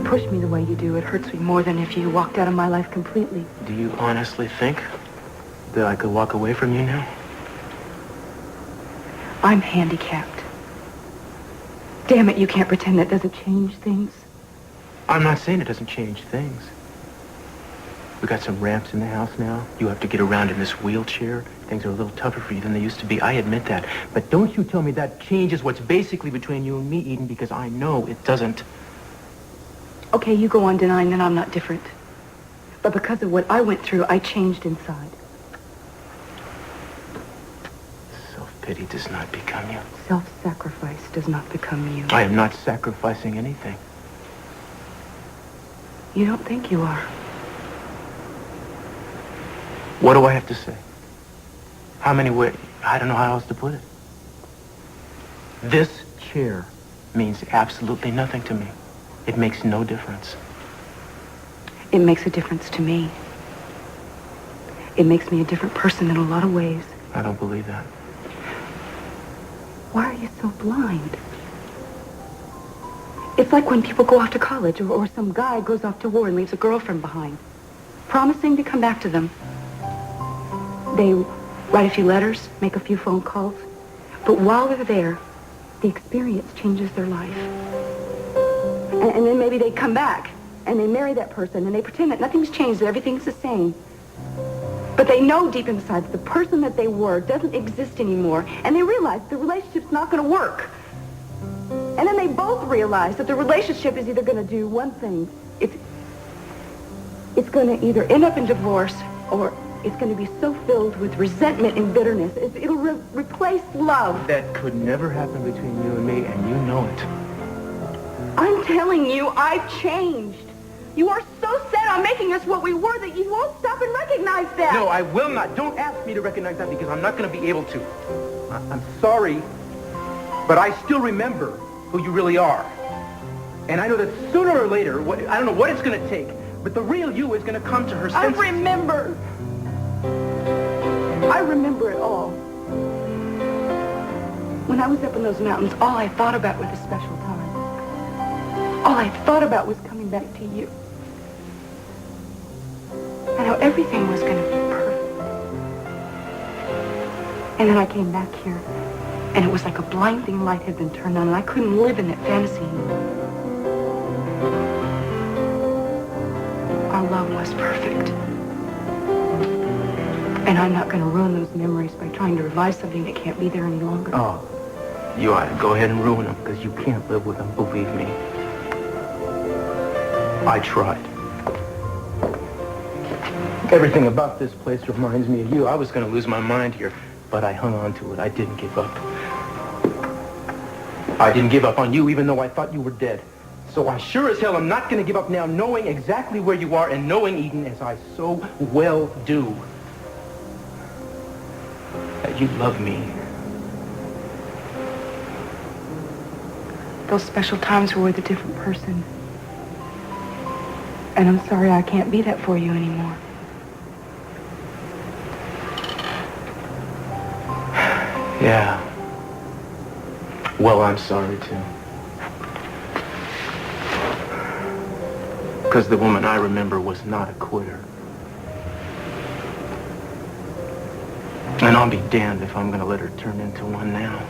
push me the way you do, it hurts me more than if you walked out of my life completely. Do you honestly think that I could walk away from you now? I'm handicapped. Damn it, you can't pretend that doesn't change things. I'm not saying it doesn't change things. We got some ramps in the house now. You have to get around in this wheelchair. Things are a little tougher for you than they used to be. I admit that. But don't you tell me that changes what's basically between you and me, Eden, because I know it doesn't. Okay, you go on denying that I'm not different. But because of what I went through, I changed inside. Self-pity does not become you. Self-sacrifice does not become you. I am not sacrificing anything. You don't think you are. What do I have to say? How many ways? I don't know how else to put it. This chair means absolutely nothing to me. It makes no difference. It makes a difference to me. It makes me a different person in a lot of ways. I don't believe that. Why are you so blind? It's like when people go off to college or some guy goes off to war and leaves a girlfriend behind, promising to come back to them. They write a few letters, make a few phone calls, but while they're there, the experience changes their life. And then maybe they come back and they marry that person and they pretend that nothing's changed, that everything's the same. But they know deep inside that the person that they were doesn't exist anymore, and they realize the relationship's not going to work. And then they both realize that the relationship is either going to do one thing. It's going to either end up in divorce, or it's going to be so filled with resentment and bitterness. It'll replace love. That could never happen between you and me, and you know it. I'm telling you, I've changed. You are so set on making us what we were that you won't stop and recognize that. No, I will not. Don't ask me to recognize that because I'm not going to be able to. I'm sorry, but I still remember who you really are. And I know that sooner or later, I don't know what it's going to take, but the real you is going to come to her senses. I remember it all. When I was up in those mountains, all I thought about was a special time. All I thought about was coming back to you. And how everything was going to be perfect. And then I came back here, and it was like a blinding light had been turned on, and I couldn't live in that fantasy anymore. Our love was perfect. And I'm not going to ruin those memories by trying to revive something that can't be there any longer. Oh, you ought to go ahead and ruin them, because you can't live with them, believe me. I tried. Everything about this place reminds me of you. I was going to lose my mind here, but I hung on to it. I didn't give up. I didn't give up on you, even though I thought you were dead. So I sure as hell am not going to give up now, knowing exactly where you are and knowing, Eden, as I so well do, that you love me. Those special times were with a different person. And I'm sorry I can't be that for you anymore. Yeah. Well, I'm sorry, too. Because the woman I remember was not a quitter. And I'll be damned if I'm going to let her turn into one now.